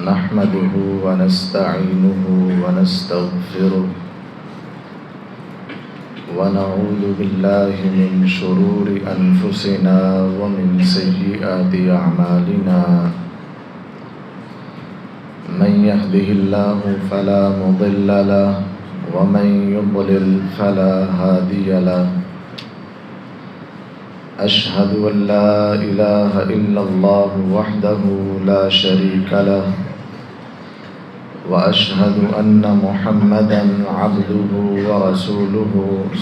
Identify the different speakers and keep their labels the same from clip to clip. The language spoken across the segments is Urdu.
Speaker 1: نحمده ونستعينه ونستغفره ونعوذ بالله من شرور أنفسنا ومن سيئات أعمالنا من يهده الله فلا مضل له ومن يضلل فلا هادي له أشهد أن لا إله إلا الله وحده لا شريك له وأشهد أن محمدًا عبده ورسوله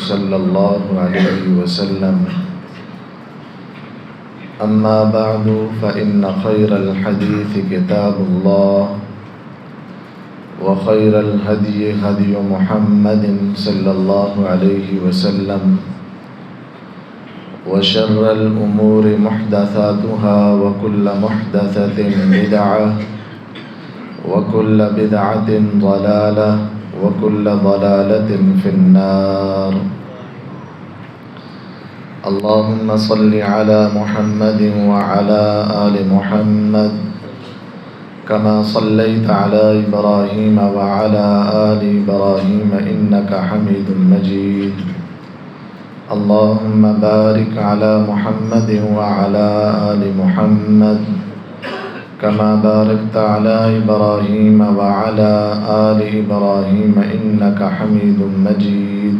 Speaker 1: صلى الله عليه وسلم أما بعد فإن خير الحديث كتاب الله وخير الهدي هدي محمد صلى الله عليه وسلم وشر الأمور محدثاتها وكل محدثة بدعة وكل بدعة ضلالة وكل ضلالة في النار اللهم صل على محمد وعلى آل محمد كما صليت على إبراهيم وعلى آل إبراهيم إنك حميد مجيد اللهم بارك على محمد وعلى آل محمد كما باركت على إبراهيم وعلى آل إبراهيم إنك حميد مجيد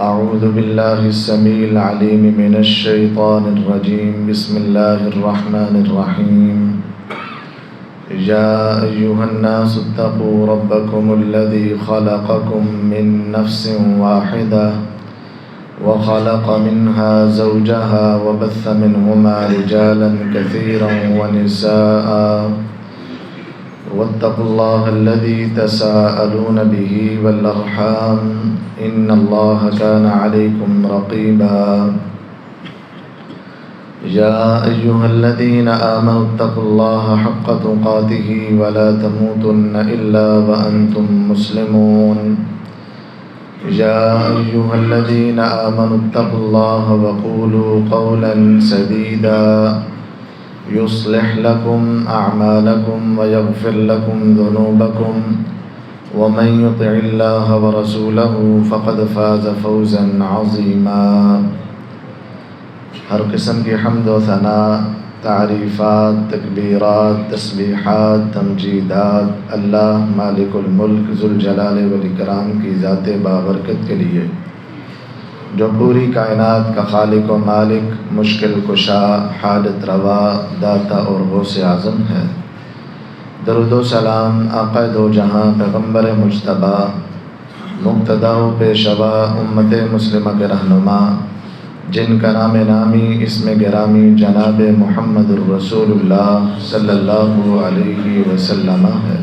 Speaker 1: أعوذ بالله السميع العليم من الشيطان الرجيم بسم الله الرحمن الرحيم يا أيها الناس اتقوا ربكم الذي خلقكم من نفس واحدة وخلق منها زوجها وبث منهما رجالا كثيرا ونساء واتقوا الله الذي تساءلون به والأرحام إن الله كان عليكم رقيبا يا أيها الذين آمنوا اتقوا الله حق تقاته ولا تموتن إلا وأنتم مسلمون يا أيها الذين آمنوا اتقوا الله وقولوا قولا سديدا يصلح لكم أعمالكم ويغفر لكم ذنوبكم ومن يطع الله ورسوله فقد فاز فوزا عظيما ہر قسم کی حمد و ثنا، تعریفات، تکبیرات، تسبیحات، تمجیدات اللہ مالک الملک ذوالجلال والاکرام کی ذات بابرکت کے لیے، جو پوری کائنات کا خالق و مالک، مشکل کشا، حاجت روا، داتا اور غوث اعظم ہے۔ درود و سلام آقا دو جہاں پیغمبر مجتبی، مقتدی و پیشوا امت مسلمہ کے رہنما، جن کا نام نامی اسم گرامی جناب محمد الرسول اللہ صلی اللہ علیہ وسلم ہے۔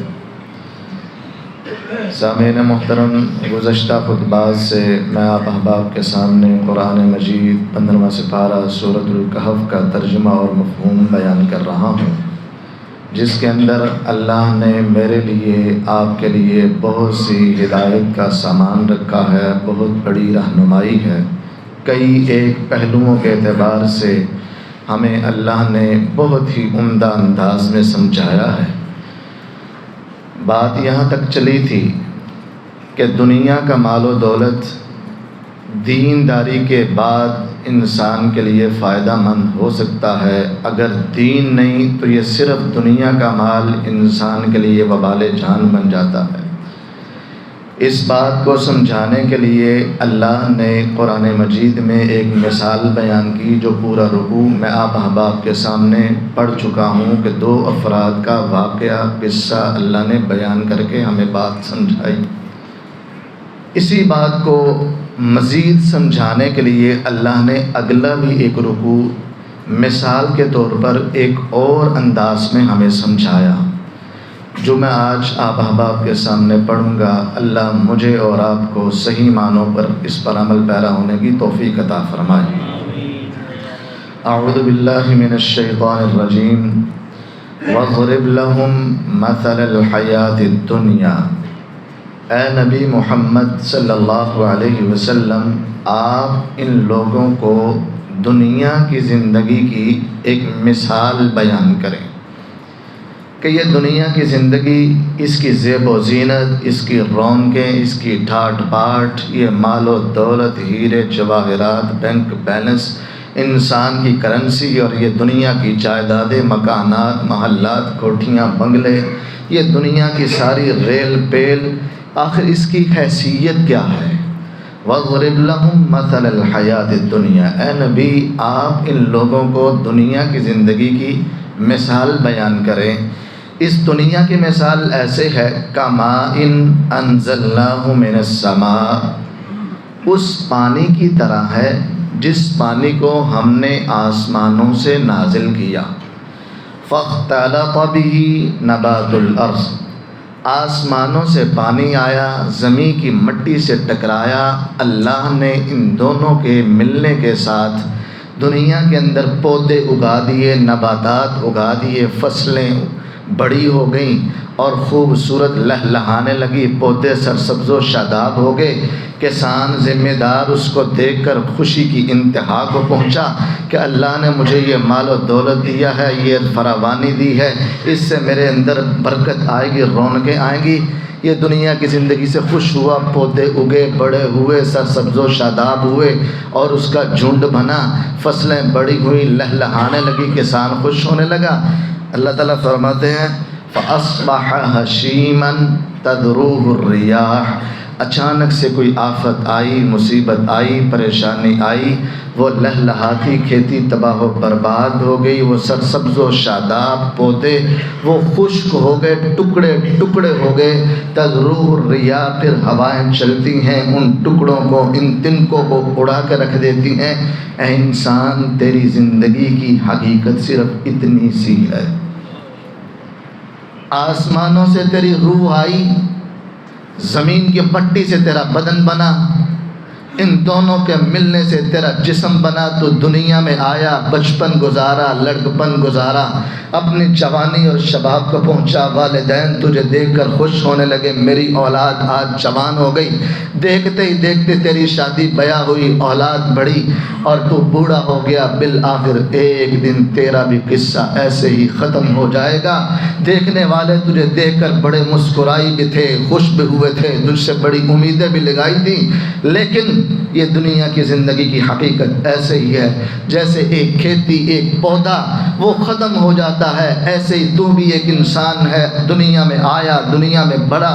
Speaker 1: سامعین محترم، گزشتہ خطبات سے میں آپ احباب کے سامنے قرآن مجید 15واں سپارہ سورۃ الکہف کا ترجمہ اور مفہوم بیان کر رہا ہوں، جس کے اندر اللہ نے میرے لیے، آپ کے لیے بہت سی ہدایت کا سامان رکھا ہے، بہت بڑی رہنمائی ہے۔ کئی ایک پہلوؤں کے اعتبار سے ہمیں اللہ نے بہت ہی عمدہ انداز میں سمجھایا ہے۔ بات یہاں تک چلی تھی کہ دنیا کا مال و دولت دینداری کے بعد انسان کے لیے فائدہ مند ہو سکتا ہے، اگر دین نہیں تو یہ صرف دنیا کا مال انسان کے لیے وبال جان بن جاتا ہے۔ اس بات کو سمجھانے کے لیے اللہ نے قرآن مجید میں ایک مثال بیان کی، جو پورا رکوع میں آپ احباب کے سامنے پڑھ چکا ہوں کہ دو افراد کا واقعہ، قصہ اللہ نے بیان کر کے ہمیں بات سمجھائی۔ اسی بات کو مزید سمجھانے کے لیے اللہ نے اگلا بھی ایک رکوع مثال کے طور پر ایک اور انداز میں ہمیں سمجھایا، جو میں آج آپ احباب کے سامنے پڑھوں گا۔ اللہ مجھے اور آپ کو صحیح معنوں پر اس پر عمل پیرا ہونے کی توفیق عطا فرمائے۔ اعوذ باللہ من الشیطان الرجیم وَاضْرِبْ لَهُمْ مَثَلَ الْحَيَاةِ الدُّنْيَا۔ اے نبی محمد صلی اللہ علیہ وسلم، آپ ان لوگوں کو دنیا کی زندگی کی ایک مثال بیان کریں۔ کہ یہ دنیا کی زندگی، اس کی زیب و زینت، اس کی رونقیں، اس کی ٹھاٹ باٹ، یہ مال و دولت، ہیرے جواہرات، بینک بیلنس، انسان کی کرنسی، اور یہ دنیا کی جائیدادیں، مکانات، محلات، کوٹھیاں، بنگلے، یہ دنیا کی ساری ریل پیل، آخر اس کی حیثیت کیا ہے؟ وَاضْرِبْ لَهُمْ مَثَلَ الْحَيَاةِ الدُّنْيَا، اے نبی آپ ان لوگوں کو دنیا کی زندگی کی مثال بیان کریں۔ اس دنیا کی مثال ایسے ہے کَمَاءٍ أَنزَلْنَاهُ مِنَ السَّمَاءِ، اس پانی کی طرح ہے جس پانی کو ہم نے آسمانوں سے نازل کیا۔ فَاخْتَلَطَ بِهِ نَبَاتُ الْأَرْضِ، آسمانوں سے پانی آیا، زمین کی مٹی سے ٹکرایا، اللہ نے ان دونوں کے ملنے کے ساتھ دنیا کے اندر پودے اگا دیے، نباتات اگا دیے، فصلیں بڑی ہو گئیں اور خوبصورت لہلہانے لگی، پودے سرسبز و شاداب ہو گئے۔ کسان ذمہ دار اس کو دیکھ کر خوشی کی انتہا کو پہنچا کہ اللہ نے مجھے یہ مال و دولت دیا ہے، یہ فراوانی دی ہے، اس سے میرے اندر برکت آئے گی، رونقیں آئیں گی۔ یہ دنیا کی زندگی سے خوش ہوا، پودے اگے، بڑے ہوئے، سرسبز و شاداب ہوئے اور اس کا جھنڈ بنا، فصلیں بڑی ہوئی، لہلہانے لگی، کسان خوش ہونے لگا۔ اللہ تعالیٰ فرماتے ہیں فَأَصْبَحَ هَشِيمًا تَذْرُوهُ الرِّيَاحُ، اچانک سے کوئی آفت آئی، مصیبت آئی، پریشانی آئی، وہ لہلہاتی کھیتی تباہ و برباد ہو گئی، وہ سرسبز و شاداب پودے وہ خشک ہو گئے، ٹکڑے ٹکڑے ہو گئے۔ تذروہ الرياح، پھر ہوائیں چلتی ہیں، ان ٹکڑوں کو، ان تنکوں کو اڑا کے رکھ دیتی ہیں۔ اے انسان تیری زندگی کی حقیقت صرف اتنی سی ہے۔ آسمانوں سے تیری روح آئی، زمین کی مٹی سے تیرا بدن بنا، ان دونوں کے ملنے سے تیرا جسم بنا، تو دنیا میں آیا، بچپن گزارا، لڑکپن گزارا، اپنی جوانی اور شباب کو پہنچا، والدین تجھے دیکھ کر خوش ہونے لگے، میری اولاد آج جوان ہو گئی، دیکھتے ہی دیکھتے تیری شادی بیاہ ہوئی، اولاد بڑھی اور تو بوڑھا ہو گیا، بالآخر ایک دن تیرا بھی قصہ ایسے ہی ختم ہو جائے گا۔ دیکھنے والے تجھے دیکھ کر بڑے مسکرائی بھی تھے، خوش بھی ہوئے تھے، تجھ سے بڑی امیدیں بھی لگائی تھیں، لیکن یہ دنیا کی زندگی کی حقیقت ایسے ہی ہے جیسے ایک کھیتی، ایک پودا وہ ختم ہو جاتا ہے، ایسے ہی تو بھی ایک انسان ہے، دنیا میں آیا، دنیا میں بڑا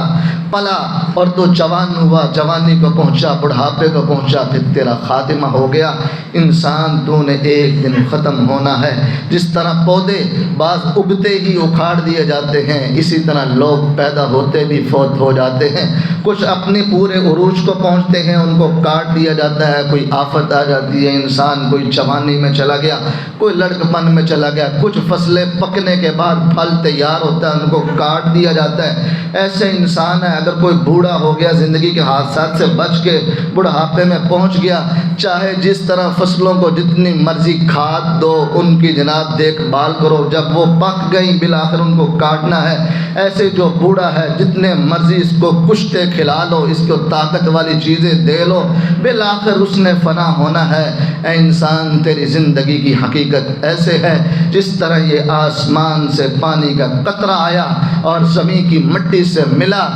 Speaker 1: پلا اور تو جوان ہوا، جوانی کو پہنچا، بڑھاپے کو پہنچا، پھر تیرا خاتمہ ہو گیا۔ انسان تو نے ایک دن ختم ہونا ہے۔ جس طرح پودے بعض اگتے ہی اکھاڑ دیے جاتے ہیں، اسی طرح لوگ پیدا ہوتے بھی فوت ہو جاتے ہیں۔ کچھ اپنے پورے عروج کو پہنچتے ہیں، ان کو کاٹ دیا جاتا ہے، کوئی آفت آ جاتی ہے، انسان کوئی جوانی میں چلا گیا، کوئی لڑکپن میں چلا گیا، کچھ فصلیں پکنے کے بعد پھل تیار ہوتا ہے، ان کو کاٹ دیا جاتا ہے۔ ایسے انسان ہے، اگر کوئی بوڑھا ہو گیا، زندگی کے حادثات سے بچ کے بڑھاپے میں پہنچ گیا، چاہے جس طرح فصلوں کو جتنی مرضی کھاد دو، ان کی جناب دیکھ بھال کرو، جب وہ پک گئی بالآخر ان کو کاٹنا ہے۔ ایسے جو بوڑھا ہے، جتنے مرضی اس کو کشتے کھلا لو، اس کو طاقت والی چیزیں دے لو، بالآخر اس نے فنا ہونا ہے۔ اے انسان تیری زندگی کی حقیقت ایسے ہے جس طرح یہ آسمان سے پانی کا قطرہ آیا اور زمین کی مٹی سے ملا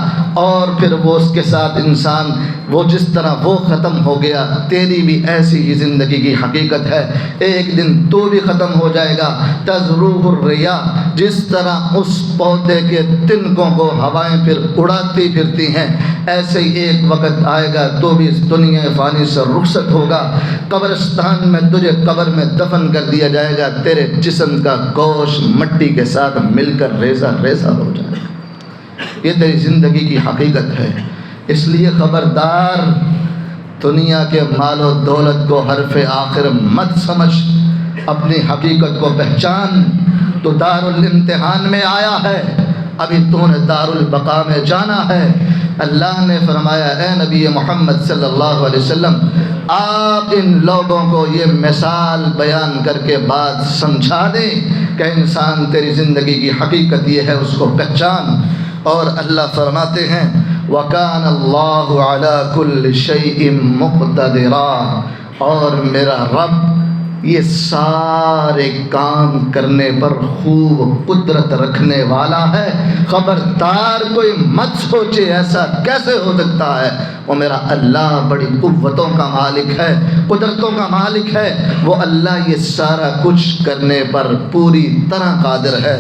Speaker 1: اور پھر وہ اس کے ساتھ انسان وہ جس طرح وہ ختم ہو گیا، تیری بھی ایسی ہی زندگی کی حقیقت ہے، ایک دن تو بھی ختم ہو جائے گا۔ تذروہ الرياح، جس طرح اس پودے کے تنکوں کو ہوائیں پھر اڑاتی پھرتی ہیں، ایسے ہی ایک وقت آئے گا تو بھی اس دنیا فانی سے رخصت ہوگا، قبرستان میں تجھے قبر میں دفن کر دیا جائے گا، تیرے جسم کا گوشت مٹی کے ساتھ مل کر ریزہ ریزہ ہو جائے گا۔ یہ تیری زندگی کی حقیقت ہے، اس لیے خبردار، دنیا کے مال و دولت کو حرف آخر مت سمجھ، اپنی حقیقت کو پہچان۔ تو دار الامتحان میں آیا ہے، ابھی تو نے دار البقاء میں جانا ہے۔ اللہ نے فرمایا اے نبی محمد صلی اللہ علیہ وسلم، آپ ان لوگوں کو یہ مثال بیان کر کے بات سمجھا دیں کہ انسان تیری زندگی کی حقیقت یہ ہے، اس کو پہچان۔ اور اللہ فرماتے ہیں وَكَانَ اللَّهُ عَلَى كُلِّ شَيْءٍ مُقْتَدِرًا، اور میرا رب یہ سارے کام کرنے پر خوب قدرت رکھنے والا ہے، خبردار کوئی مت سوچے ایسا کیسے ہو سکتا ہے۔ وہ میرا اللہ بڑی قوتوں کا مالک ہے، قدرتوں کا مالک ہے، وہ اللہ یہ سارا کچھ کرنے پر پوری طرح قادر ہے۔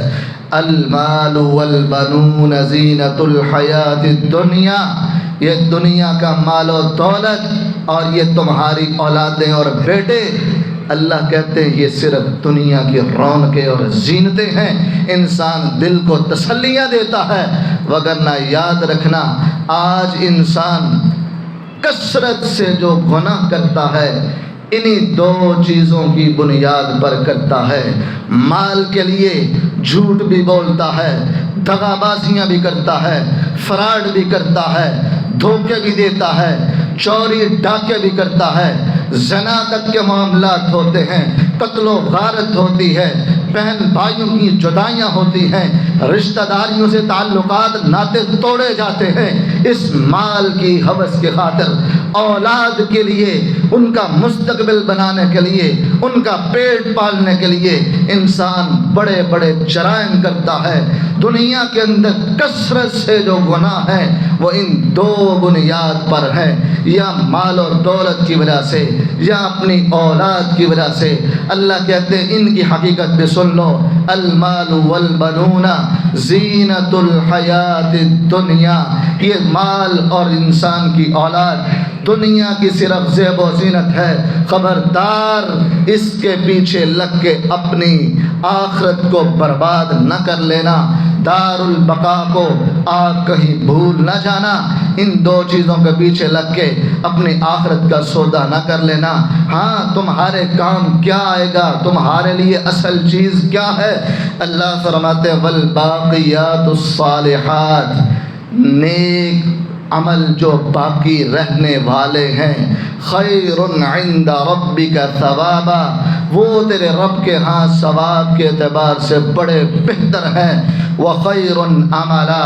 Speaker 1: المال والبنون زینت الحیات الدنیا، یہ دنیا کا مال و دولت اور یہ تمہاری اولادیں اور بیٹے، اللہ کہتے ہیں یہ صرف دنیا کی رونقیں اور زینتیں ہیں، انسان دل کو تسلیاں دیتا ہے، وگرنہ یاد رکھنا آج انسان کثرت سے جو گناہ کرتا ہے انہی دو چیزوں کی بنیاد پر کرتا ہے۔ مال کے لیے جھوٹ بھی بولتا ہے، دغا بازیاں بھی کرتا ہے، فراڈ بھی کرتا ہے، دھوکے بھی دیتا ہے، چوری ڈاکے بھی کرتا ہے، زنا تک کے معاملات ہوتے ہیں، قتل و غارت ہوتی ہے، بہن بھائیوں کی جدائیاں ہوتی ہیں، رشتہ داریوں سے تعلقات ناطے توڑے جاتے ہیں۔ اس مال کی ہوس کے خاطر اولاد کے لیے، ان کا مستقبل بنانے کے لیے، ان کا پیٹ پالنے کے لیے انسان بڑے بڑے جرائم کرتا ہے۔ دنیا کے اندر کثرت سے جو گناہ ہیں وہ ان دو بنیاد پر ہیں، یا مال اور دولت کی وجہ سے یا اپنی اولاد کی وجہ سے۔ اللہ کہتے ہیں ان کی حقیقت بھی سن لو، المال والبنون زینت الحیات الدنیا، یہ مال اور انسان کی اولاد دنیا کی صرف زیب و زینت ہے، خبردار اس کے پیچھے لگ کے اپنی آخرت کو برباد نہ کر لینا، دار البقاء کو آپ کہیں بھول نہ جانا، ان دو چیزوں کے پیچھے لگ کے اپنی آخرت کا سودا نہ کر لینا۔ ہاں تمہارے کام کیا آئے گا، تمہارے لیے اصل چیز کیا ہے؟ اللہ فرماتے ہیں والباقیات الصالحات، نیک عمل جو باقی رہنے والے ہیں، خیر عند ربک ثوابا، وہ تیرے رب کے ہاں ثواب کے اعتبار سے بڑے بہتر ہیں، وخیر عملا،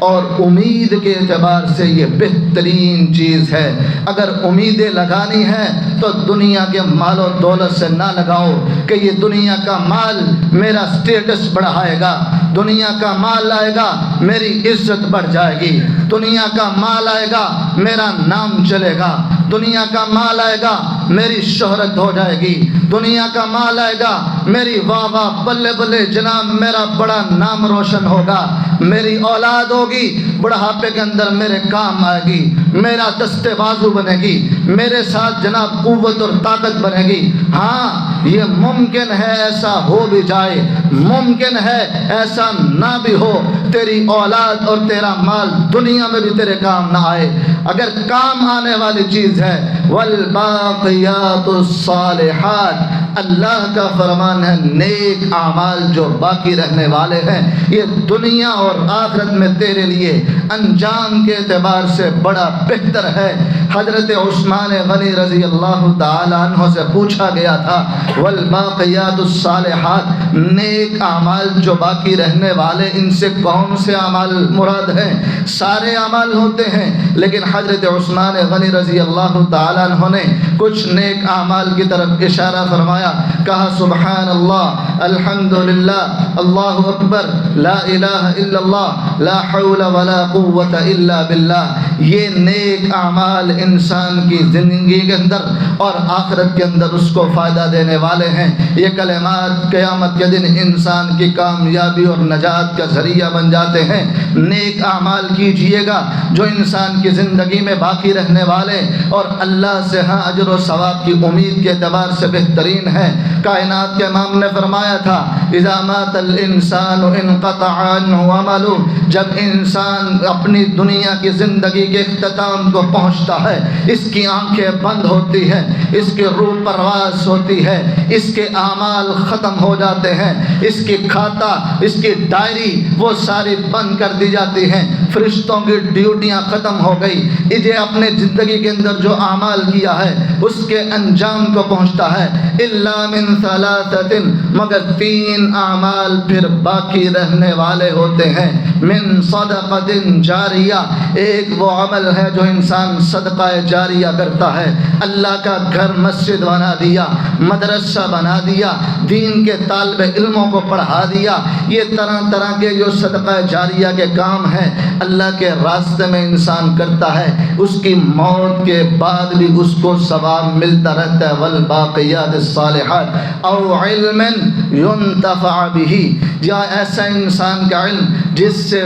Speaker 1: اور امید کے اعتبار سے یہ بہترین چیز ہے۔ اگر امیدیں لگانی ہیں تو دنیا کے مال و دولت سے نہ لگاؤ کہ یہ دنیا کا مال میرا سٹیٹس بڑھائے گا، دنیا کا مال آئے گا میری عزت بڑھ جائے گی، دنیا کا مال آئے گا میرا نام چلے گا، دنیا کا مال آئے گا میری شہرت ہو جائے گی، دنیا کا مال آئے گا میری واہ واہ بلے بلے جناب میرا بڑا نام روشن ہوگا، میری اولاد ہوگی بڑھاپے کے اندر میرے کام آئے گی، میرا دستے بازو بنے گی، میرے ساتھ جناب قوت اور طاقت بنے گی۔ ہاں یہ ممکن ہے ایسا ہو بھی جائے، ممکن ہے ایسا نہ بھی ہو، تیری اولاد اور تیرا مال دنیا میں بھی تیرے کام نہ آئے۔ اگر کام آنے والی چیز ہے والباقیات الصالحات، اللہ کا فرمان ہے نیک اعمال جو باقی رہنے والے ہیں یہ دنیا اور آخرت میں تیرے لیے انجام کے اعتبار سے بڑا بہتر ہے۔ حضرت عثمان غنی رضی اللہ تعالی عنہ سے پوچھا گیا تھا والباقیات الصالحات، نیک اعمال جو باقی رہنے والے ان سے کون سے اعمال مراد ہیں؟ سارے اعمال ہوتے ہیں، لیکن حضرت عثمان غنی رضی اللہ تعالی عنہ نے کچھ نیک اعمال کی طرف اشارہ فرمایا، کہا سبحان اللہ، الحمدللہ، اللہ اکبر، لا الہ الا اللہ، لا حول ولا قوت الا باللہ۔ یہ نیک اعمال انسان کی زندگی کے اندر اور آخرت کے اندر اس کو فائدہ دینے والے ہیں۔ یہ کلمات قیامت کے دن انسان کی کامیابی اور نجات کا ذریعہ بن جاتے ہیں۔ نیک اعمال کیجئے گا جو انسان کی زندگی میں باقی رہنے والے اور اللہ سے ہاں اجر و ثواب کی امید کے اعتبار سے بہترین ہے۔ کائنات کے امام نے فرمایا تھا اذا مات الانسان انقطع عنه عمله، جب انسان اپنی دنیا کی زندگی کے اختتام کو پہنچتا ہے، اس کی آنکھیں بند ہوتی ہیں، اس کی روح پرواز ہوتی ہے، اس کے اعمال ختم ہو جاتے ہیں، اس کی کھاتا، اس کی ڈائری وہ ساری بند کر دی جاتی ہیں، فرشتوں کی ڈیوٹیاں ختم ہو گئی، یہ اپنے زندگی کے اندر جو اعمال کیا ہے اس کے انجام کو پہنچتا ہے۔ الا من ثلاثۃ، مگر 3 اعمال پھر باقی رہنے والے ہوتے ہیں۔ من صدقۃ جاریہ، ایک وہ عمل ہے جو انسان صدقہ جاریہ کرتا ہے، اللہ کا گھر مسجد بنا دیا، مدرسہ بنا دیا، دین کے طالب علموں کو پڑھا دیا، یہ طرح طرح کے جو صدقہ جاریہ کے کام ہیں اللہ کے راستے میں انسان کرتا ہے، اس کی موت کے بعد بھی اس کو ثواب ملتا رہتا ہے۔ والباقیات الصالحات او علم ينتفع به، یا ایسا انسان کا علم جس سے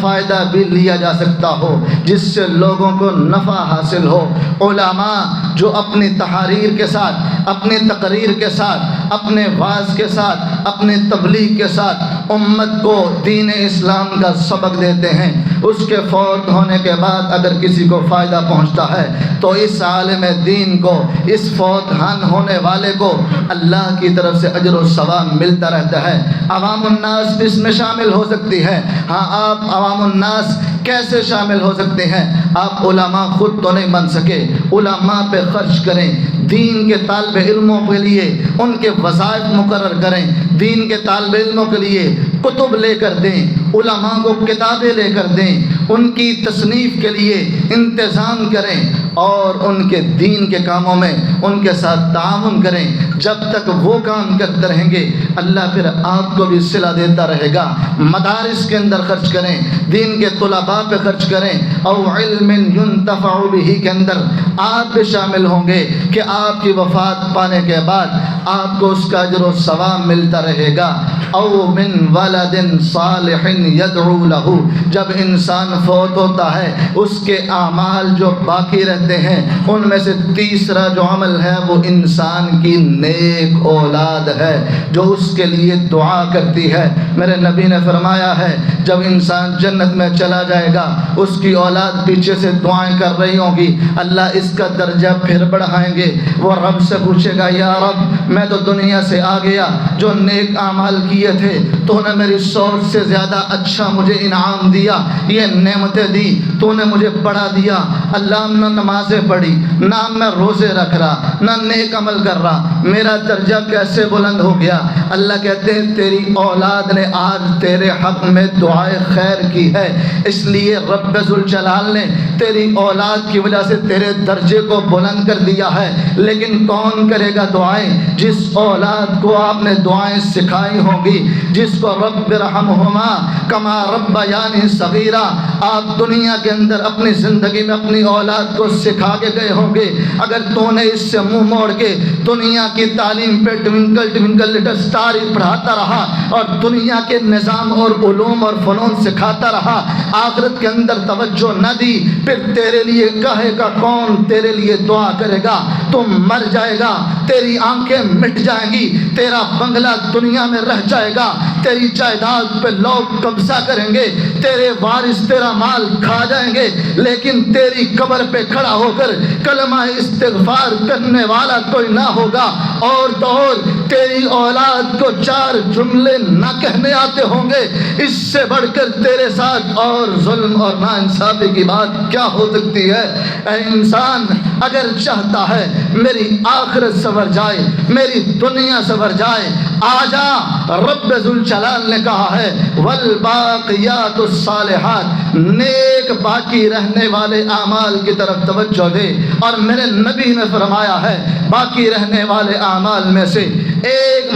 Speaker 1: فائدہ بھی لیا جا سکتا ہو، جس سے لوگوں کو نفع حاصل ہو۔ علماء جو اپنی تحاریر کے ساتھ، اپنی تقریر کے ساتھ، اپنے واعظ کے ساتھ، اپنے تبلیغ کے ساتھ امت کو دین اسلام کا سبق دیتے ہیں، اس کے فوت ہونے کے بعد اگر کسی کو فائدہ پہنچتا ہے تو اس عالم دین کو، اس فوت ہونے والے کو اللہ کی طرف سے اجر و ثواب ملتا رہتا ہے۔ عوام الناس اس میں شامل ہو سکتی ہے۔ ہاں، آپ عوام الناس کیسے شامل ہو سکتے ہیں؟ آپ علماء خود تو نہیں بن سکے، علماء پہ خرچ کریں، دین کے طالب علموں کے لیے ان کے وظائف مقرر کریں، دین کے طالب علموں کے لیے کتب لے کر دیں، علماء کو کتابیں لے کر دیں، ان کی تصنیف کے لیے انتظام کریں اور ان کے دین کے کاموں میں ان کے ساتھ تعاون کریں۔ جب تک وہ کام کرتے رہیں گے اللہ پھر آپ کو بھی صلہ دیتا رہے گا۔ مدارس کے اندر خرچ کریں، دین کے طلباء پہ خرچ کریں، او علم ينتفع به کے اندر آپ بھی شامل ہوں گے کہ آپ کی وفات پانے کے بعد آپ کو اس کا اجر و ثواب ملتا رہے گا۔ او من ولد صالح يدعو له، جب انسان فوت ہوتا ہے اس کے اعمال جو باقی رہتے ہیں ان میں سے تیسرا جو عمل ہے وہ انسان کی نیک اولاد ہے جو اس کے لیے دعا کرتی ہے۔ میرے نبی نے فرمایا ہے جب انسان جنت میں چلا جائے گا اس کی اولاد پیچھے سے دعائیں کر رہی ہوں گی، اللہ اس کا درجہ پھر بڑھائیں گے، وہ رب سے پوچھے گا یا رب میں تو دنیا سے آ گیا، جو نیک اعمال کیے تھے تو نے میری سوچ سے زیادہ اچھا مجھے انعام دیا، یہ نعمتیں دی، تو نے مجھے پڑھا دیا، اللہ نہ نمازیں پڑھی، نہ میں روزے رکھ رہا، نہ نیک عمل کر رہا، میرا درجہ کیسے بلند ہو گیا؟ اللہ کہتے ہیں تیری اولاد نے آج تیرے حق میں دعائے خیر کی ہے، اس لیے رب ذوالجلال نے تیری اولاد کی وجہ سے تیرے درجے کو بلند کر دیا ہے۔ لیکن کون کرے گا دعائیں؟ جس اولاد کو آپ نے دعائیں سکھائی ہوں گی، جس کو رب رحمہما کما ربیانی صغیرا، آپ دنیا کے اندر اپنی زندگی میں اپنی اولاد کو سکھا کے گئے ہوں گے، اگر تو نے اس سے منہ موڑ کے دنیا کی تعلیم پہ ٹوینکل ٹوینکل لٹل سٹار پڑھاتا رہا اور دنیا کے نظام اور علوم اور فنون سکھاتا رہا، آخرت کے اندر توجہ نہ دی، پھر تیرے لیے کہے گا کون تیرے لیے دعا کرے گا؟ تم مر جائے گا، تیری آنکھیں مٹ جائیں گی، تیرا بنگلہ دنیا میں رہ جائے گا، تیری جائیداد پہ لوگ قبضہ کریں گے، تیرے وارث تیرا مال کھا جائیں گے، لیکن تیری قبر پہ کھڑا ہو کر کلمہ استغفار کرنے والا کوئی نہ ہوگا، اور تو اور تیری اولاد کو 4 جملے نہ کہنے آتے ہوں گے۔ اس سے بڑھ کر تیرے ساتھ اور ظلم اور ناانصافی کی بات کیا ہو سکتی ہے؟ اے انسان، اگر چاہتا ہے میری آخرت سنور جائے، میری دنیا سنور جائے، آجا، رب ذوالجلال نے کہا ہے والباقیات الصالحات، نیک باقی رہنے والے اعمال کی طرف توجہ دے، اور میرے نبی نے فرمایا ہے باقی رہنے والے اعمال میں سے ایک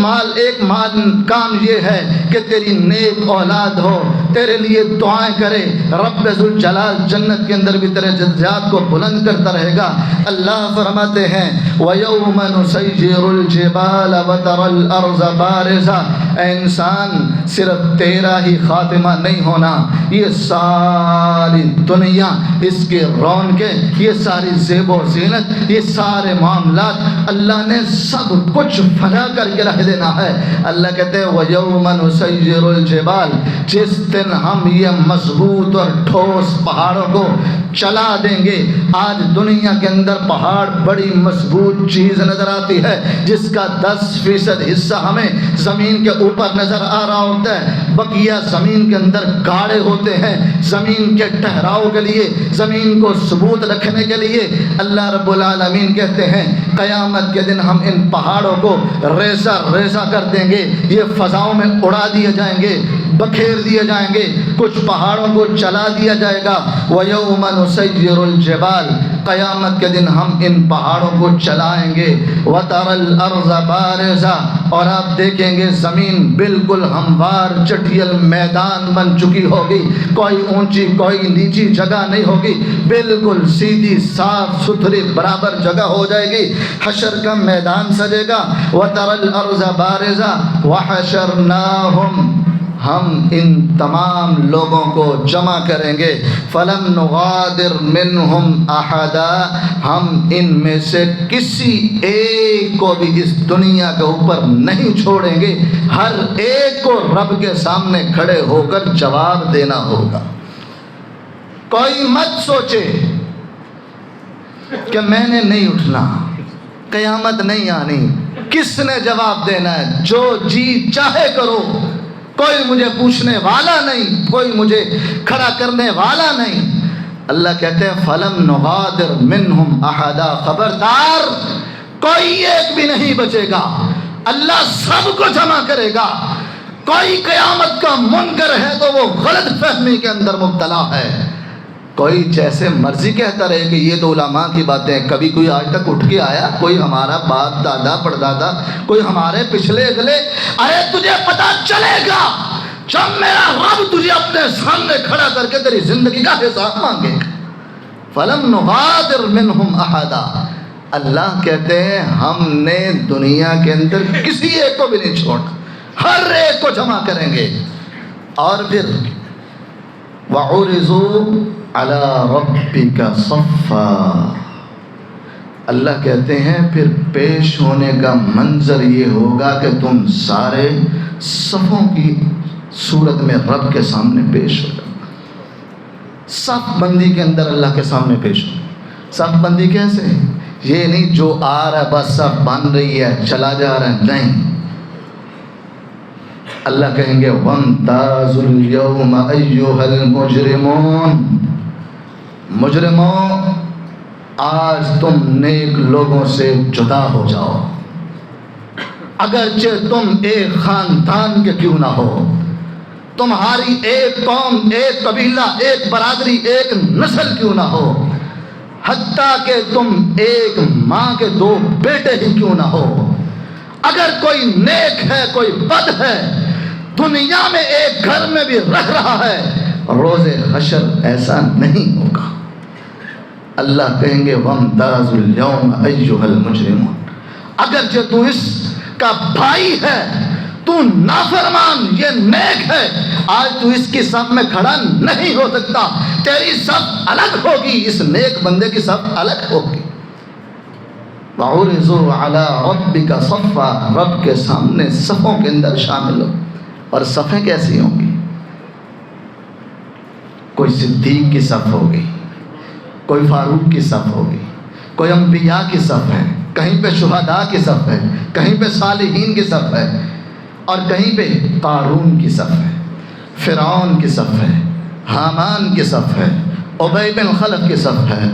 Speaker 1: کام یہ ہے کہ تیری نیک اولاد ہو، تیرے لیے دعائیں کرے، رب ذوالجلال جنت کے اندر بھی تیرے درجات کو بلند کرتا رہے گا۔ اللہ فرماتے ہیں وَيَوْمَ نُسَيِّرُ الْجِبَالَ وَتَرَى الْأَرْضَ بَارِزَةً، اے انسان صرف تیرا ہی خاتمہ نہیں ہونا، یہ ساری دنیا، اس کے رونقیں، یہ ساری زیب و زینت، یہ سارے معاملات اللہ نے سب کچھ فنا کر کے رکھ دینا ہے۔ اللہ کہتے ہیں وَيَوْمَ نُسَيِّرُ الْجِبَالَ، جس دن ہم یہ مضبوط اور ٹھوس پہاڑوں کو چلا دیں گے۔ آج دنیا کے اندر پہاڑ بڑی مضبوط چیز نظر آتی ہے جس کا 10% حصہ ہمیں زمین کے اوپر نظر آ رہا ہوتا ہے، بقیہ زمین کے اندر گاڑے ہوتے ہیں۔ زمین کے ٹھہراؤ کے لیے، زمین کو ثبوت رکھنے کے لیے اللہ رب العالمین کہتے ہیں قیامت کے دن ہم ان پہاڑوں کو ریزہ ریزہ کر دیں گے، یہ فضاؤں میں اڑا دیے جائیں گے، بکھیر دیے جائیں گے، کچھ پہاڑوں کو چلا دیا جائے گا۔ وَيَوْمَ نُسَيِّرُ الْجِبَالَ، قیامت کے دن ہم ان پہاڑوں کو چلائیں گے۔ وَتَرَى الْأَرْضَ بَارِزَةً، اور آپ دیکھیں گے زمین بالکل ہموار چٹیل میدان بن چکی ہوگی، کوئی اونچی کوئی نیچی جگہ نہیں ہوگی، بالکل سیدھی صاف ستھری برابر جگہ ہو جائے گی، حشر کا میدان سجے گا۔ وَتَرَى الْأَرْضَ بَارِزَةً وَحَشَرْنَاهُمْ، ہم ان تمام لوگوں کو جمع کریں گے۔ فَلَمْ نُغَادِرْ مِنْهُمْ أَحَدًا، ہم ان میں سے کسی ایک کو بھی اس دنیا کے اوپر نہیں چھوڑیں گے، ہر ایک کو رب کے سامنے کھڑے ہو کر جواب دینا ہوگا۔ کوئی مت سوچے کہ میں نے نہیں اٹھنا، قیامت نہیں آنی، کس نے جواب دینا ہے، جو جی چاہے کرو، کوئی مجھے پوچھنے والا نہیں، کوئی مجھے کھڑا کرنے والا نہیں۔ اللہ کہتے ہیں فَلَمْ نُغَادِرْ مِنْهُمْ أَحَدًا، خبردار کوئی ایک بھی نہیں بچے گا، اللہ سب کو جمع کرے گا۔ کوئی قیامت کا منکر ہے تو وہ غلط فہمی کے اندر مبتلا ہے، کوئی جیسے مرضی کہتا رہے کہ یہ تو علماء کی باتیں، کبھی کوئی آج تک اٹھ کے آیا، کوئی ہمارا باپ دادا پردادا، کوئی ہمارے پچھلے اگلے، ارے تجھے پتا چلے گا جب میرا رب تجھے اپنے سامنے کھڑا کر کے تیری زندگی کا حساب مانگے گا۔ فَلَمْ نُغَادِرْ مِنْهُمْ أَحَدًا، اللہ کہتے ہیں ہم نے دنیا کے اندر کسی ایک کو بھی نہیں چھوڑا، ہر ایک کو جمع کریں گے۔ اور پھر وَعُرِضُوا عَلَىٰ رَبِّكَ صَفًّا، اللہ کہتے ہیں پھر پیش ہونے کا منظر یہ ہوگا کہ تم سارے صفوں کی صورت میں رب کے سامنے پیش ہو جاؤ۔ صف بندی کے اندر اللہ کے سامنے پیش ہو۔ صف بندی کیسے؟ یہ نہیں جو آ رہا ہے بس صف بن رہی ہے چلا جا رہا ہے، نہیں، اللہ کہیں گے وَامْتَازُوا الْيَوْمَ أَيُّهَا الْمُجْرِمُونَ، مجرموں آج تم نیک لوگوں سے جدا ہو جاؤ، اگرچہ تم ایک خاندان کے کیوں نہ ہو، تمہاری ایک قوم، ایک قبیلہ، ایک برادری، ایک نسل کیوں نہ ہو، حتیٰ کہ تم ایک ماں کے 2 بیٹے ہی کیوں نہ ہو، اگر کوئی نیک ہے کوئی بد ہے، دنیا میں ایک گھر میں بھی رہ رہا ہے، روز حشر ایسا نہیں ہوگا۔ اللہ کہیں گے وَامْتَازُوا الْيَوْمَ أَيُّهَا الْمُجْرِمُونَ، اگرچہ تو اس کا بھائی ہے، تو نافرمان، یہ نیک ہے، آج تو اس کی صف میں کھڑا نہیں ہو سکتا، تیری صف الگ ہوگی، اس نیک بندے کی صف الگ ہوگی۔ وَعُرِضُوا عَلَىٰ رَبِّكَ صَفًّا، رب کے سامنے صفوں کے اندر شامل ہو۔ اور صفیں کیسی ہوں گی؟ کوئی صدیق کی صف ہوگی، کوئی فاروق کی صف ہوگی، کوئی انبیاء کی صف ہے، کہیں پہ شہداء کی صف ہے، کہیں پہ صالحین کی صف ہے، اور کہیں پہ قارون کی صف ہے، فرعون کی صف ہے، حامان کی صف ہے، ابی بن خلف کی صف ہے۔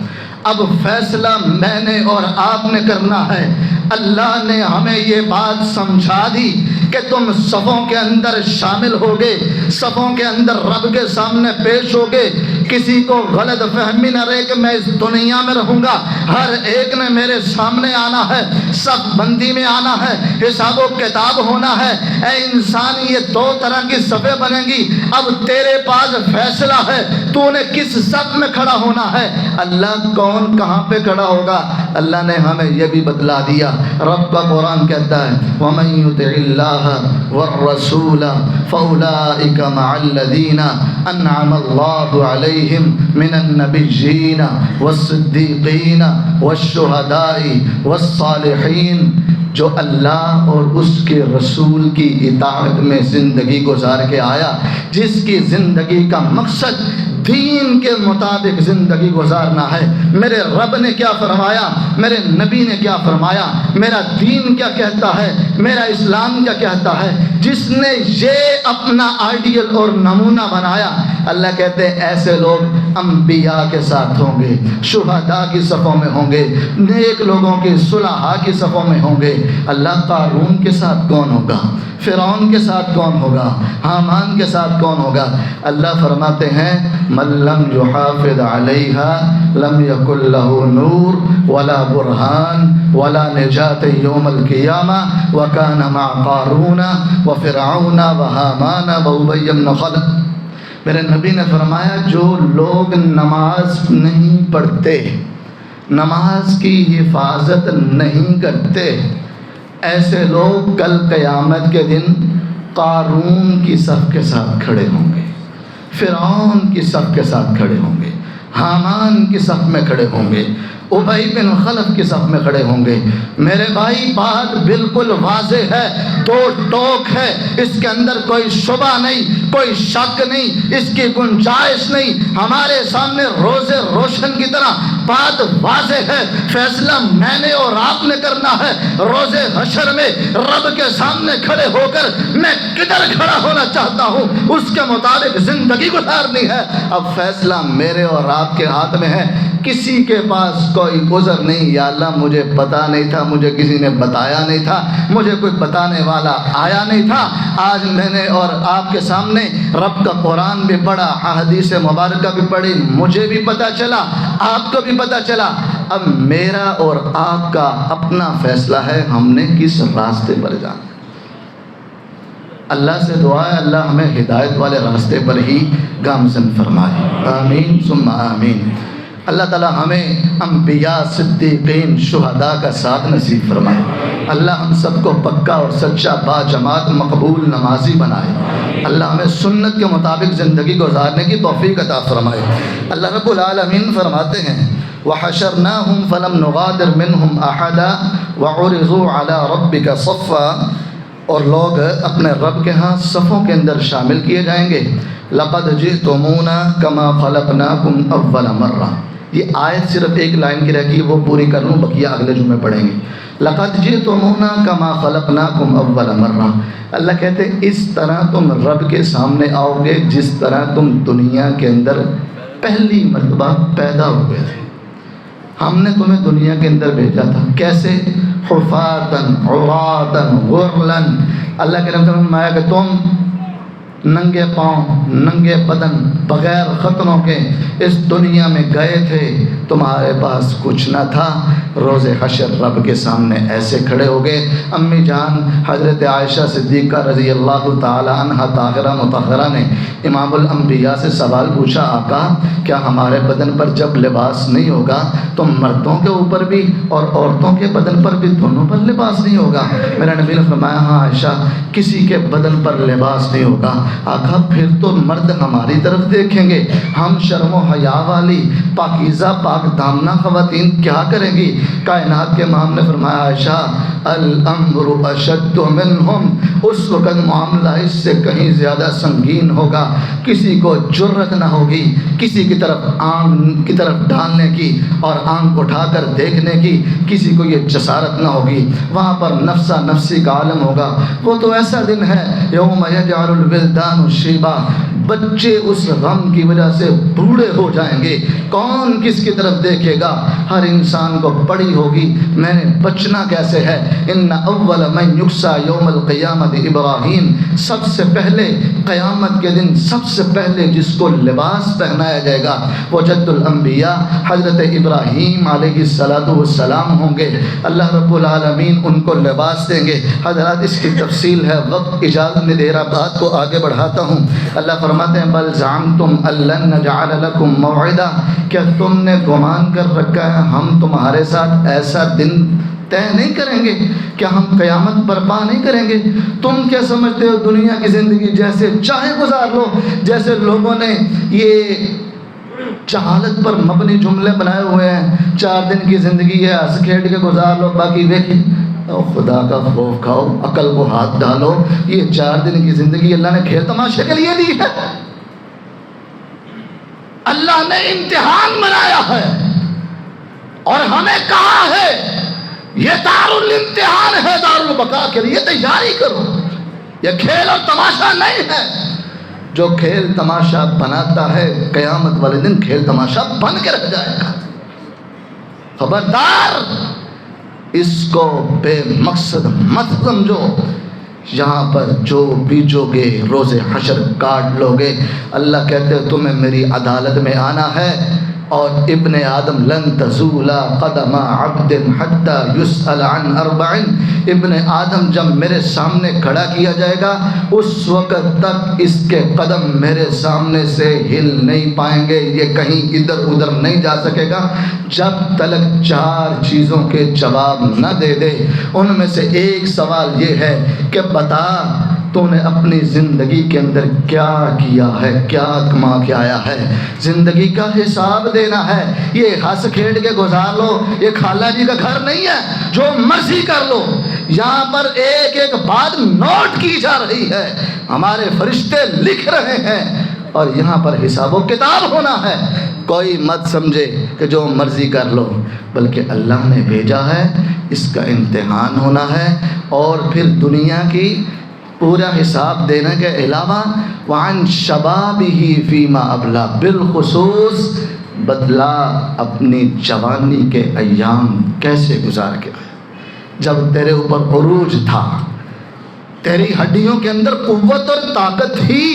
Speaker 1: اب فیصلہ میں نے اور آپ نے کرنا ہے۔ اللہ نے ہمیں یہ بات سمجھا دی کہ تم صفوں کے اندر شامل ہوگے، صفوں کے اندر رب کے سامنے پیش ہوگے۔ کسی کو غلط فہمی نہ رہے کہ میں اس دنیا میں رہوں گا، ہر ایک نے میرے سامنے آنا ہے، صف بندی میں آنا ہے، حساب و کتاب ہونا ہے۔ اے انسان، یہ 2 طرح کی صفیں بنیں گی، اب تیرے پاس فیصلہ ہے، تو نے کس صف میں کھڑا ہونا ہے۔ اللہ کون کہاں پہ کھڑا ہوگا، اللہ نے ہمیں یہ بھی بتلا دیا۔ رب کا قرآن کہتا ہے وَمَن يُطِعِ اللَّهَ وَالرَّسُولَ فَأُولَٰئِكَ مَعَ الَّذِينَ أَنْعَمَ اللَّهُ عَلَيْهِمْ مِنَ النَّبِيِّينَ وَالصِّدِّيقِينَ وَالشُّهَدَاءِ وَالصَّالِحِينَ، جو اللہ اور اس کے رسول کی اطاعت میں زندگی گزار کے آیا، جس کی زندگی کا مقصد دین کے مطابق زندگی گزارنا ہے۔ میرے رب نے کیا فرمایا، میرے نبی نے کیا فرمایا، میرا دین کیا کہتا ہے، میرا اسلام کیا کہتا ہے۔ جس نے یہ اپنا آئیڈیل اور نمونہ بنایا، اللہ کہتے ہیں ایسے لوگ انبیاء کے ساتھ ہوں گے، شہداء کی صفوں میں ہوں گے، نیک لوگوں کی صلحاء کی صفوں میں ہوں گے۔ اللہ قارون کے ساتھ کون ہوگا، فرعون کے ساتھ کون ہوگا، حامان کے ساتھ کون ہوگا؟ اللہ فرماتے ہیں من لم یحافظ علیہا لم یکن لہ نور ولا برہان ولا نجات یوم القیامہ وکان مع قارون وفرعون وحامان وابی بن خلف۔ میرے نبی نے فرمایا جو لوگ نماز نہیں پڑھتے، نماز کی حفاظت نہیں کرتے، ایسے لوگ کل قیامت کے دن قارون کی صف کے ساتھ کھڑے ہوں گے، فرعون کی صف کے ساتھ کھڑے ہوں گے، حامان کی صف میں کھڑے ہوں گے، ابی بن خلف کی صف میں کھڑے ہوں گے۔ میرے بھائی بات بالکل واضح ہے، دو ٹوک ہے، اس کے اندر کوئی شبہ نہیں، کوئی شک نہیں، اس کی گنجائش نہیں۔ ہمارے سامنے روز روشن کی طرح بات واضح ہے، فیصلہ میں نے اور آپ نے کرنا ہے۔ روز حشر میں رب کے سامنے کھڑے ہو کر میں کدھر کھڑا ہونا چاہتا ہوں، اس کے مطابق زندگی گزارنی ہے۔ اب فیصلہ میرے اور آپ کے ہاتھ میں ہے۔ کسی کے پاس کوئی عذر نہیں، یا اللہ مجھے پتا نہیں تھا، مجھے کسی نے بتایا نہیں تھا، مجھے کوئی بتانے والا آیا نہیں تھا۔ آج میں نے اور آپ کے سامنے رب کا قرآن بھی پڑھا، احادیث مبارکہ بھی پڑھی، مجھے بھی پتا چلا، آپ کو بھی پتا چلا۔ اب میرا اور آپ کا اپنا فیصلہ ہے، ہم نے کس راستے پر جانا۔ اللہ سے دعا ہے اللہ ہمیں ہدایت والے راستے پر ہی گامزن فرمائے، آمین ثم آمین۔ اللہ تعالیٰ ہمیں انبیاء، صدیقین، شہداء کا ساتھ نصیب فرمائے۔ اللہ ہم سب کو پکا اور سچا با جماعت مقبول نمازی بنائے۔ اللہ ہمیں سنت کے مطابق زندگی گزارنے کی توفیق عطا فرمائے۔ اللہ رب العالمین فرماتے ہیں وَحَشَرْنَاهُمْ فَلَمْ نُغَادِرْ مِنْهُمْ أَحَدًا وَعُرِضُوا عَلَى رَبِّكَ صَفًّا، اور لوگ اپنے رب کے ہاں صفوں کے اندر شامل کیے جائیں گے۔ لَقَدْ جِئْتُمُونَا كَمَا خَلَقْنَاكُمْ أَوَّلَ مَرَّةٍ۔ یہ آیت صرف ایک لائن کی رہ گئی، وہ پوری کر لوں، بقیہ اگلے جمعے پڑھیں گے۔ لَقَدْ جِئْتُمُونَا كَمَا خَلَقْنَاكُمْ أَوَّلَ مَرَّةٍ۔ اللہ کہتے ہیں اس طرح تم رب کے سامنے آؤ گے جس طرح تم دنیا کے اندر پہلی مرتبہ پیدا ہوئے تھے۔ ہم نے تمہیں دنیا کے اندر بھیجا تھا، کیسے؟ حفاتن عراتن غرلن۔ اللہ کے رب نے فرمایا کہ تم ننگے پاؤں، ننگے بدن، بغیر ختنوں کے اس دنیا میں گئے تھے، تمہارے پاس کچھ نہ تھا۔ روز حشر رب کے سامنے ایسے کھڑے ہو گئے۔ امی جان حضرت عائشہ صدیقہ رضی اللہ تعالی عنہ طاہرہ مطہرہ نے امام الانبیاء سے سوال پوچھا، آقا کیا ہمارے بدن پر جب لباس نہیں ہوگا تو مردوں کے اوپر بھی اور عورتوں کے بدن پر بھی دونوں پر لباس نہیں ہوگا؟ میرا نبی نے فرمایا ہاں عائشہ، کسی کے بدن پر لباس نہیں ہوگا۔ آقا پھر تو مرد ہماری طرف دیکھیں گے، ہم شرم و حیا والی پاکیزہ پاک دامنہ خواتین کیا کریں گی؟ کائنات کے امام نے فرمایا عائشہ الامر اشد منہم، اس وقت معاملہ اس سے کہیں زیادہ سنگین ہوگا۔ کسی کو جرت نہ ہوگی کسی کی طرف آنکھ کی طرف ڈالنے کی اور آنکھ اٹھا کر دیکھنے کی، کسی کو یہ جسارت نہ ہوگی۔ وہاں پر نفسا نفسی کا عالم ہوگا۔ وہ تو ایسا دن ہے یوم یجعل الولدان شیبا، بچے اس غم کی وجہ سے بوڑھے ہو جائیں گے۔ کون کس کی طرف دیکھے گا؟ ہر انسان کو پڑی ہوگی میں نے بچنا کیسے ہے۔ ان اول من یکسا یوم القیامت ابراہیم، سب سے پہلے قیامت کے دن سب سے پہلے جس کو لباس پہنایا جائے گا وہ جد الانبیاء حضرت ابراہیم علیہ السلام ہوں گے۔ اللہ رب العالمین ان کو لباس دیں گے۔ حضرات اس کی تفصیل ہے، وقت اجازت نہیں دے رہا، بات کو آگے بڑھاتا ہوں۔ اللہ فرماتے ہیں بل زعمتم ان لن نجعل لکم موعدا، کیا تم نے گمان کر رکھا ہے ہم تمہارے ساتھ ایسا دن طے نہیں کریں گے؟ کیا ہم قیامت برپا نہیں کریں گے؟ تم کیا سمجھتے ہو دنیا کی زندگی جیسے چاہے گزار لو، جیسے لوگوں نے یہ جہالت پر مبنی جملے بنائے ہوئے ہیں، 4 دن کی زندگی ہے ہنس کھیل کے گزار لو، باقی دیکھیں خدا کا خوف کھاؤ، عقل کو ہاتھ ڈالو۔ یہ 4 دن کی زندگی اللہ نے کھیل تماشے کے لیے دی ہے۔ اللہ نے امتحان بنایا ہے اور ہمیں کہا ہے یہ دار الامتحان ہے، دار البقاء کے لیے تیاری کرو، یہ کھیل اور تماشا نہیں ہے۔ جو کھیل تماشا بناتا ہے قیامت والے دن کھیل تماشا بن کے رہ جائے گا۔ خبردار اس کو بے مقصد مت سمجھو، یہاں پر جو بیجو گے روز حشر کاٹ لو گے۔ اللہ کہتے ہیں تمہیں میری عدالت میں آنا ہے، اور ابن آدم لن تزول قدم عبد حتى يسأل عن 4۔ ابن آدم جب میرے سامنے کھڑا کیا جائے گا اس وقت تک اس کے قدم میرے سامنے سے ہل نہیں پائیں گے، یہ کہیں ادھر ادھر نہیں جا سکے گا جب تلک 4 چیزوں کے جواب نہ دے دے۔ ان میں سے ایک سوال یہ ہے کہ بتا تو نے اپنی زندگی کے اندر کیا کیا ہے، کیا کما کے آیا ہے۔ زندگی کا حساب دینا ہے، یہ ہنس کھیل کے گزار لو، یہ خالہ جی کا گھر نہیں ہے جو مرضی کر لو۔ یہاں پر ایک ایک بات نوٹ کی جا رہی ہے، ہمارے فرشتے لکھ رہے ہیں، اور یہاں پر حساب و کتاب ہونا ہے۔ کوئی مت سمجھے کہ جو مرضی کر لو، بلکہ اللہ نے بھیجا ہے، اس کا امتحان ہونا ہے، اور پھر دنیا کی پورا حساب دینے کے علاوہ وعن شبابہ فیما ابلا، بالخصوص بدلا اپنی جوانی کے ایام کیسے گزار کے آیا، جب تیرے اوپر عروج تھا، تیری ہڈیوں کے اندر قوت اور طاقت تھی،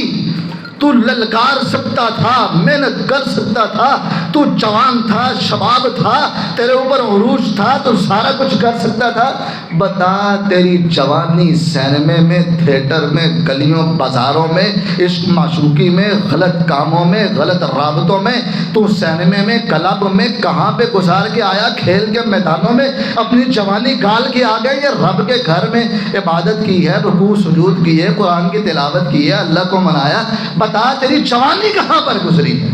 Speaker 1: تو للکار سکتا تھا، محنت کر سکتا تھا، تو جوان تھا، شباب تھا، تیرے اوپر عروج تھا، تو سارا کچھ کر سکتا تھا۔ بتا تیری جوانی سینمے میں، تھیٹر میں، گلیوں بازاروں میں، عشق معشوقی میں، غلط کاموں میں، غلط رابطوں میں، تو سینمے میں، کلب میں کہاں پہ گزار کے آیا؟ کھیل کے میدانوں میں اپنی جوانی گال کے آ گئے، یا رب کے گھر میں عبادت کی ہے، رکوع سجود کی ہے، قرآن کی تلاوت کی ہے، اللہ کو منایا؟ بتا تیری جوانی کہاں پر گزری ہے،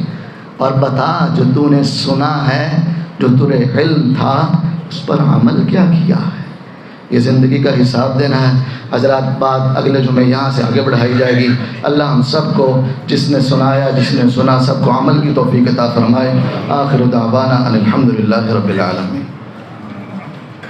Speaker 1: اور بتا جو تو نے سنا ہے، جو تجھے علم تھا، اس پر عمل کیا کیا ہے۔ یہ زندگی کا حساب دینا ہے۔ حضرات بات اگلے جمعے یہاں سے آگے بڑھائی جائے گی۔ اللہ ہم سب کو، جس نے سنایا، جس نے سنا، سب کو عمل کی توفیق عطا فرمائے۔ آخر دعوانا ان الحمدللہ رب العالمین۔